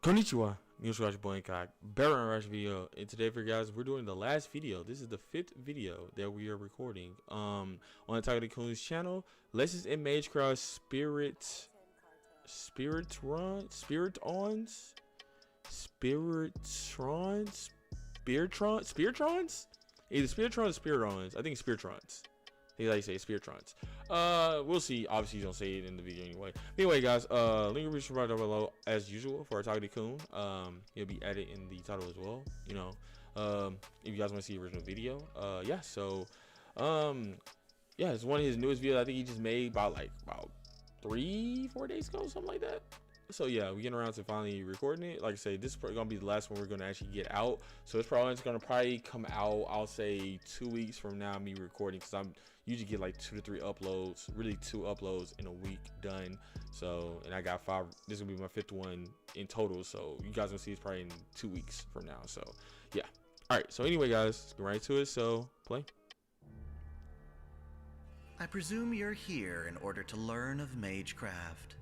Konnichiwa, your boy INCOG, better on Rush video. And today for you guys, we're doing the last video. This is the 5th video that we are recording on OTAKUDAIKUN's channel. Let's just in Magecraft Spiritrons? Either Spiritrons or Spiritrons. I think Spiritrons. I think I say Spiritrons. We'll see. Obviously, you don't say it in the video anyway. Anyway, guys, link will be right down below as usual for OTAKUDAIKUN. It'll be added in the title as well. You know, if you guys want to see the original video, yeah. So, yeah, it's one of his newest videos. I think he just made about 3-4 days ago, something like that. So yeah, we're getting around to finally recording it. Like I say, this is probably gonna be the last one we're gonna actually get out. So it's probably come out, I'll say 2 weeks from now, me recording, because I'm usually get like 2 to 3 uploads, really 2 uploads in a week done. So, and I got 5. This will be my 5th one in total. So you guys will see it's probably in 2 weeks from now. So yeah. All right. So anyway, guys, let's get right to it. So play. I presume you're here in order to learn of Magecraft.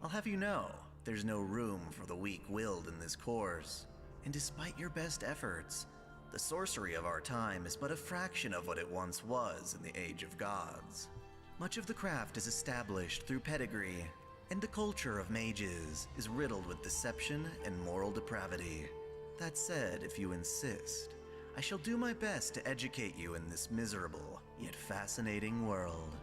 I'll have you know, there's no room for the weak-willed in this course, and despite your best efforts, the sorcery of our time is but a fraction of what it once was in the Age of Gods. Much of the craft is established through pedigree, and the culture of mages is riddled with deception and moral depravity. That said, if you insist, I shall do my best to educate you in this miserable, yet fascinating world.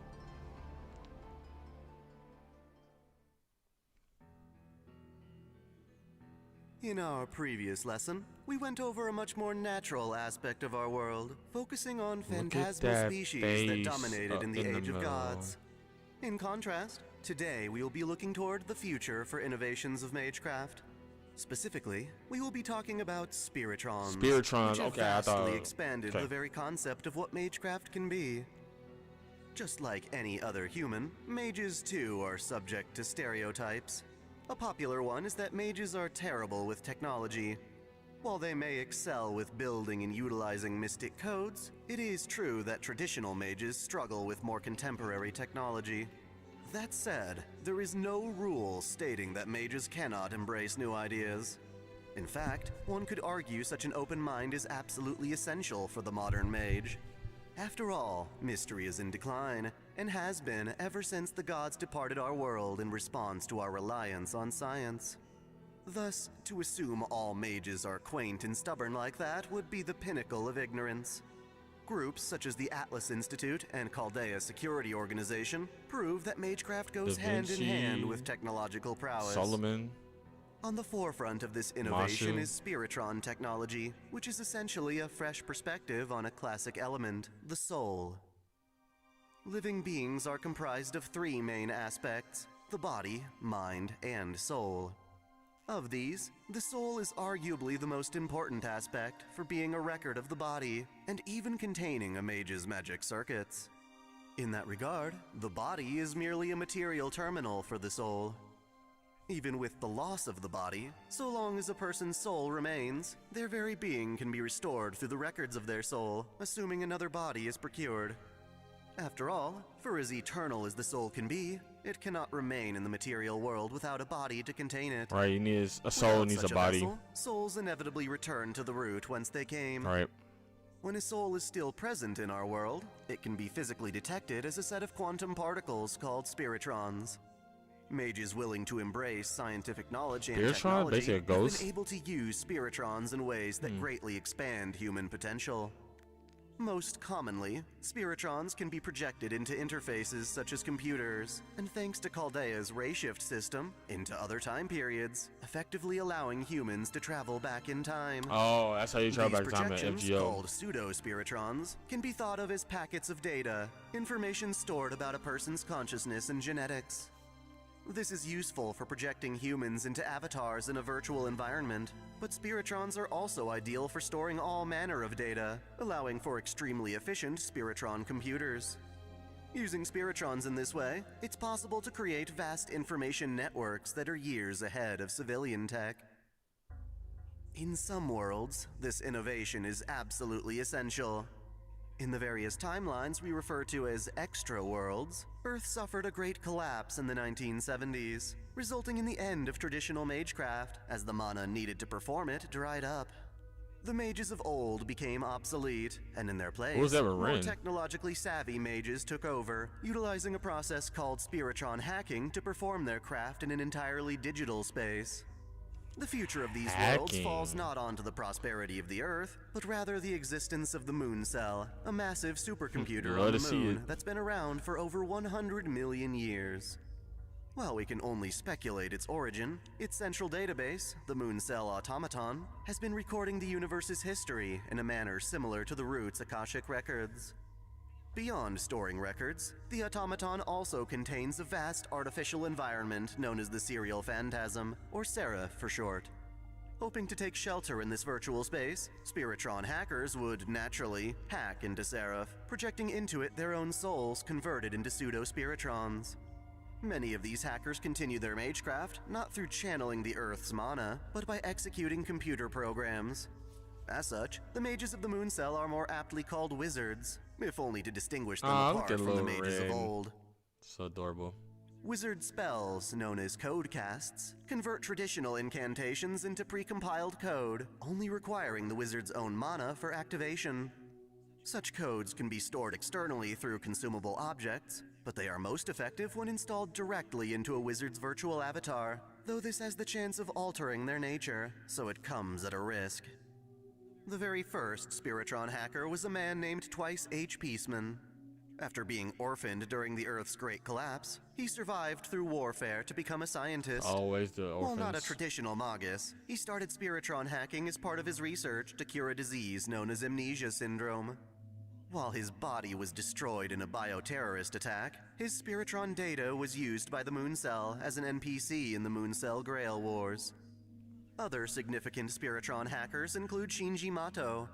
In our previous lesson, we went over a much more natural aspect of our world, focusing on phantasmal species that dominated in the Age of Gods. In contrast, today we will be looking toward the future for innovations of Magecraft. Specifically, we will be talking about Spiritrons. Spiritrons, which have okay, vastly expanded the very concept of what Magecraft can be. Just like any other human, mages too are subject to stereotypes. A popular one is that mages are terrible with technology. While they may excel with building and utilizing mystic codes, it is true that traditional mages struggle with more contemporary technology. That said, there is no rule stating that mages cannot embrace new ideas. In fact, one could argue such an open mind is absolutely essential for the modern mage. After all, mystery is in decline, and has been ever since the gods departed our world in response to our reliance on science. Thus, to assume all mages are quaint and stubborn like that would be the pinnacle of ignorance. Groups such as the Atlas Institute and Chaldea Security Organization prove that Magecraft goes hand in hand with technological prowess. Solomon. On the forefront of this innovation is Spiritron technology, which is essentially a fresh perspective on a classic element, the soul. Living beings are comprised of 3 main aspects: the body, mind, and soul. Of these, the soul is arguably the most important aspect for being a record of the body, and even containing a mage's magic circuits. In that regard, the body is merely a material terminal for the soul. Even with the loss of the body, so long as a person's soul remains, their very being can be restored through the records of their soul, assuming another body is procured. After all, for as eternal as the soul can be, it cannot remain in the material world without a body to contain it. Right, you need a soul, needs a body. Vessel, souls inevitably return to the root whence they came. Right. When a soul is still present in our world, it can be physically detected as a set of quantum particles called Spiritrons. Mages willing to embrace scientific knowledge and technology have been able to use Spiritrons in ways that greatly expand human potential. Most commonly, Spiritrons can be projected into interfaces such as computers, and thanks to Chaldea's ray shift system, into other time periods, effectively allowing humans to travel back in time. Oh, that's how you travel back in time at FGO. Called pseudo-Spiritrons, can be thought of as packets of data, information stored about a person's consciousness and genetics. This is useful for projecting humans into avatars in a virtual environment, but Spiritrons are also ideal for storing all manner of data, allowing for extremely efficient Spiritron computers. Using Spiritrons in this way, it's possible to create vast information networks that are years ahead of civilian tech. In some worlds, this innovation is absolutely essential. In the various timelines we refer to as extra worlds, Earth suffered a great collapse in the 1970s. resulting in the end of traditional magecraft, as the mana needed to perform it dried up. The mages of old became obsolete, and in their place, more technologically savvy mages took over, utilizing a process called Spiritron hacking to perform their craft in an entirely digital space. The future of these worlds falls not onto the prosperity of the Earth, but rather the existence of the Moon Cell, a massive supercomputer on the moon that's been around for over 100 million years. While we can only speculate its origin, its central database, the Moon Cell Automaton, has been recording the universe's history in a manner similar to the Root's Akashic records. Beyond storing records, the automaton also contains a vast artificial environment known as the Serial Phantasm, or Seraph for short. Hoping to take shelter in this virtual space, Spiritron hackers would, naturally, hack into Seraph, projecting into it their own souls converted into pseudo-Spiritrons. Many of these hackers continue their magecraft not through channeling the Earth's mana, but by executing computer programs. As such, the mages of the Moon Cell are more aptly called wizards, if only to distinguish them apart from the mages of old. So adorable. Wizard spells, known as code casts, convert traditional incantations into precompiled code, only requiring the wizard's own mana for activation. Such codes can be stored externally through consumable objects, but they are most effective when installed directly into a wizard's virtual avatar, though this has the chance of altering their nature, so it comes at a risk. The very first Spiritron hacker was a man named Twice H. Peaceman. After being orphaned during the Earth's Great Collapse, he survived through warfare to become a scientist. Always the orphans. While not a traditional magus, he started Spiritron hacking as part of his research to cure a disease known as amnesia syndrome. While his body was destroyed in a bioterrorist attack, his Spiritron data was used by the Moon Cell as an NPC in the Moon Cell Grail Wars. Other significant Spiritron hackers include Shinji Mato.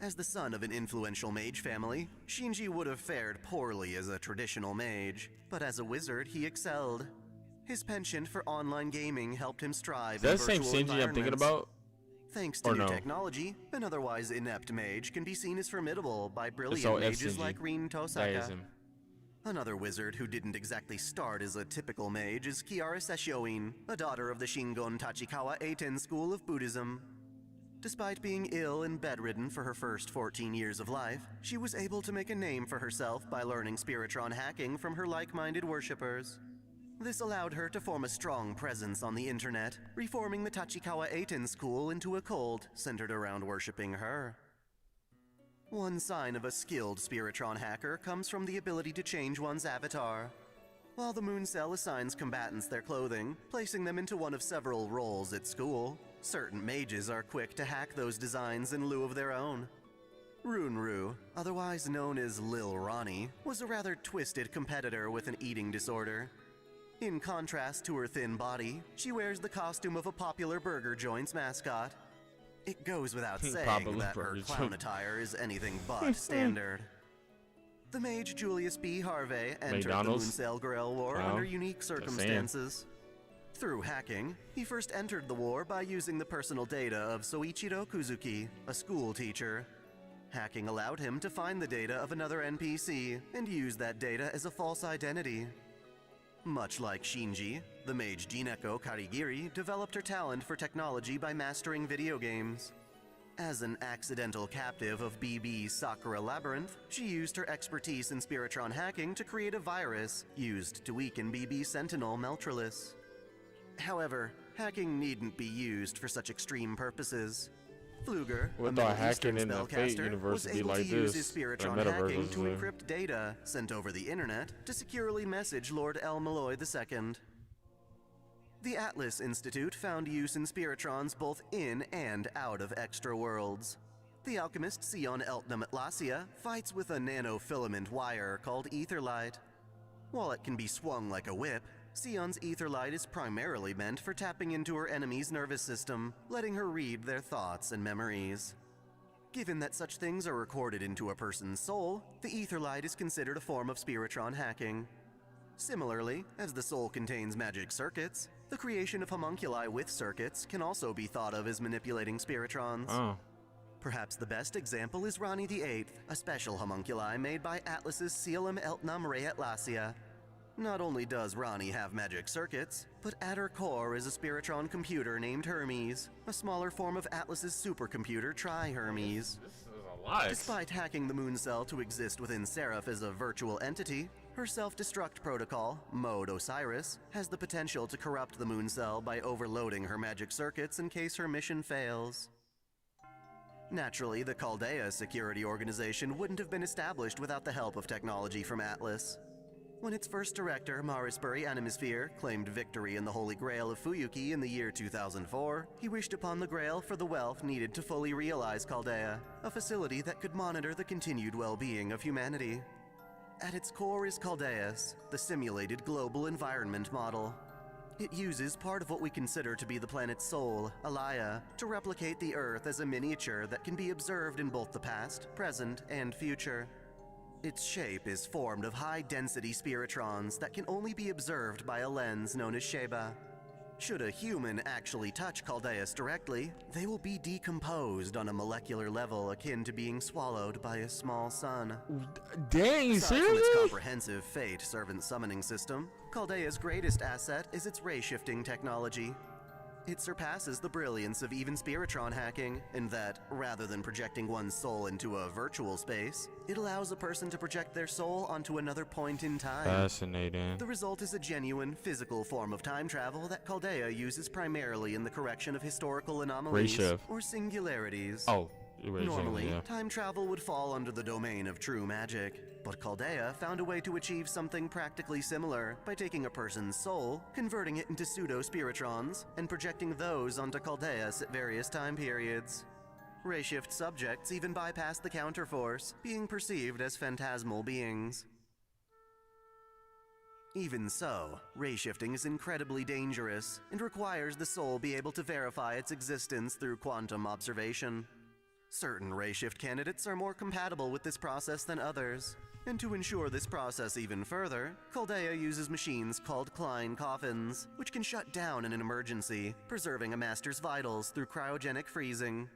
As the son of an influential mage family, Shinji would have fared poorly as a traditional mage, but as a wizard he excelled. His penchant for online gaming helped him strive in virtual environments. Is that the same Shinji I'm thinking about? Thanks to new technology, an otherwise inept mage can be seen as formidable by brilliant mages like Rin Tosaka. Another wizard who didn't exactly start as a typical mage is Kiara Sesshoin, a daughter of the Shingon Tachikawa Eiten school of Buddhism. Despite being ill and bedridden for her first 14 years of life, she was able to make a name for herself by learning Spiritron hacking from her like-minded worshippers. This allowed her to form a strong presence on the internet, reforming the Tachikawa Eiten school into a cult centered around worshipping her. One sign of a skilled Spiritron hacker comes from the ability to change one's avatar. While the Moon Cell assigns combatants their clothing, placing them into one of several roles at school, certain mages are quick to hack those designs in lieu of their own. Runru, otherwise known as Lil Ronnie, was a rather twisted competitor with an eating disorder. In contrast to her thin body, she wears the costume of a popular burger joint's mascot. It goes without saying that her clown attire is anything but standard. The mage Julius B. Harvey entered the Moon Cell Grail War under unique circumstances. Through hacking, he first entered the war by using the personal data of Soichiro Kuzuki, a school teacher. Hacking allowed him to find the data of another NPC and use that data as a false identity. Much like Shinji, the mage Jineko Karigiri developed her talent for technology by mastering video games. As an accidental captive of BB's Sakura Labyrinth, she used her expertise in Spiritron hacking to create a virus used to weaken BB's Sentinel Meltralis. However, hacking needn't be used for such extreme purposes. Pfluger, a Middle Eastern spellcaster, was able to use his Spiritron hacking to encrypt data sent over the internet to securely message Lord El Malloy II. The Atlas Institute found use in Spiritrons both in and out of extra worlds. The alchemist Sion Eltnam Atlasia fights with a nanofilament wire called Etherlight. While it can be swung like a whip, Sion's Etherlight is primarily meant for tapping into her enemy's nervous system, letting her read their thoughts and memories. Given that such things are recorded into a person's soul, the Etherlight is considered a form of Spiritron hacking. Similarly, as the soul contains magic circuits, the creation of homunculi with circuits can also be thought of as manipulating Spiritrons. Perhaps the best example is Rani VIII, a special homunculi made by Atlas's Sealim Eltnam Re Atlasia. Not only does Ronnie have magic circuits, but at her core is a Spiritron computer named Hermes, a smaller form of Atlas's supercomputer Tri-Hermes. This is a lot. Despite hacking the moon cell to exist within Seraph as a virtual entity, her self-destruct protocol, Mode Osiris, has the potential to corrupt the moon cell by overloading her magic circuits in case her mission fails. Naturally, the Chaldea security organization wouldn't have been established without the help of technology from Atlas. When its first director, Marisbury Animesphere, claimed victory in the Holy Grail of Fuyuki in the year 2004, he wished upon the Grail for the wealth needed to fully realize Chaldea, a facility that could monitor the continued well-being of humanity. At its core is Chaldeus, the simulated global environment model. It uses part of what we consider to be the planet's soul, Alaya, to replicate the Earth as a miniature that can be observed in both the past, present, and future. Its shape is formed of high-density spiritrons that can only be observed by a lens known as Sheba. Should a human actually touch Chaldeus directly, they will be decomposed on a molecular level akin to being swallowed by a small sun. Dang, Aside from seriously? its comprehensive Fate servant summoning system, Chaldea's greatest asset is its ray-shifting technology. It surpasses the brilliance of even Spiritron hacking, in that, rather than projecting one's soul into a virtual space, it allows a person to project their soul onto another point in time. Fascinating. The result is a genuine, physical form of time travel that Chaldea uses primarily in the correction of historical anomalies or singularities. Oh, Normally, yeah. time travel would fall under the domain of true magic, but Chaldea found a way to achieve something practically similar by taking a person's soul, converting it into pseudo-spiritrons, and projecting those onto Chaldeus at various time periods. Rayshift subjects even bypass the counterforce, being perceived as phantasmal beings. Even so, rayshifting is incredibly dangerous, and requires the soul be able to verify its existence through quantum observation. Certain rayshift candidates are more compatible with this process than others, and to ensure this process even further, Chaldea uses machines called Klein coffins, which can shut down in an emergency, preserving a master's vitals through cryogenic freezing.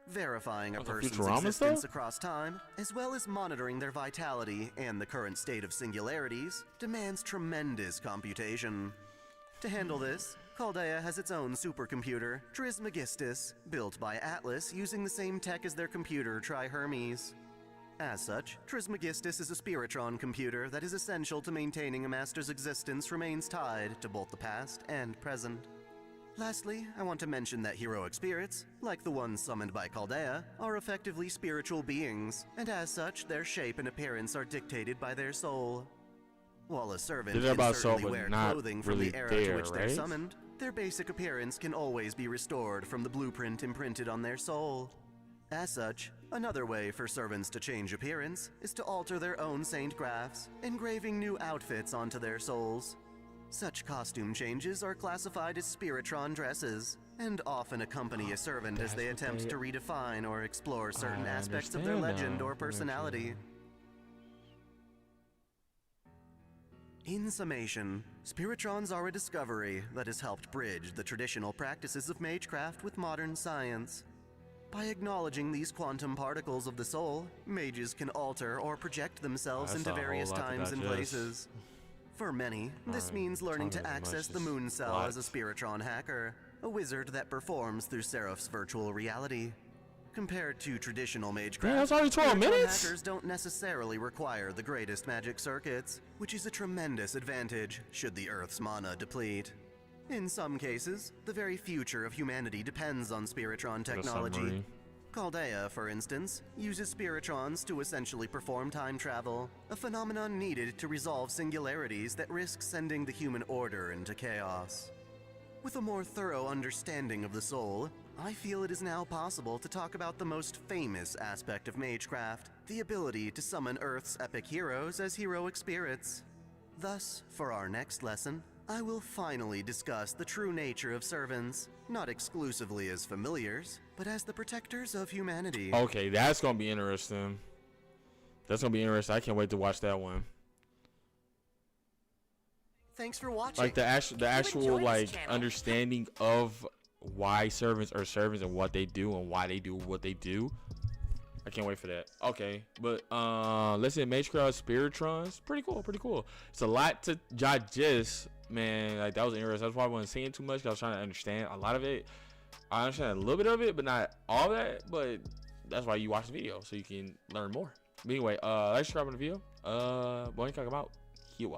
Verifying a person's existence across time, as well as monitoring their vitality and the current state of singularities, demands tremendous computation. To handle this, Chaldea has its own supercomputer, Trismegistus, built by Atlas using the same tech as their computer Tri-Hermes. As such, Trismegistus is a Spiritron computer that is essential to maintaining a master's existence remains tied to both the past and present. Lastly, I want to mention that heroic spirits, like the ones summoned by Chaldea, are effectively spiritual beings, and as such, their shape and appearance are dictated by their soul. While a servant can certainly wear clothing from the era to which they're summoned, their basic appearance can always be restored from the blueprint imprinted on their soul. As such, another way for servants to change appearance is to alter their own saint graphs, engraving new outfits onto their souls. Such costume changes are classified as Spiritron dresses, and often accompany a servant as they attempt to redefine or explore certain aspects of their legend or personality. In summation, Spiritrons are a discovery that has helped bridge the traditional practices of Magecraft with modern science. By acknowledging these quantum particles of the soul, mages can alter or project themselves into various times and places. For many, this means learning to access the moon cell as a Spiritron hacker, a wizard that performs through Seraph's virtual reality. Compared to traditional Magecraft, hackers don't necessarily require the greatest magic circuits, which is a tremendous advantage should the Earth's mana deplete. In some cases, the very future of humanity depends on Spiritron technology. Chaldea, for instance, uses Spiritrons to essentially perform time travel, a phenomenon needed to resolve singularities that risk sending the human order into chaos. With a more thorough understanding of the soul, I feel it is now possible to talk about the most famous aspect of Magecraft, the ability to summon Earth's epic heroes as heroic spirits. Thus, for our next lesson, I will finally discuss the true nature of servants, not exclusively as familiars, but as the protectors of humanity. Okay, that's gonna be interesting. That's gonna be interesting. I can't wait to watch that one. Thanks for watching. Like the actual like understanding of why servants are servants and what they do and why they do what they do. I can't wait for that. Okay, but listen, Magecraft Spiritrons, pretty cool. It's a lot to digest, man. Like, that was interesting. That's why I wasn't saying too much, 'cause I was trying to understand a lot of it. I understand a little bit of it, but not all that. But that's why you watch the video, so you can learn more. But anyway, like, subscribe on the video. Boy, talk about here.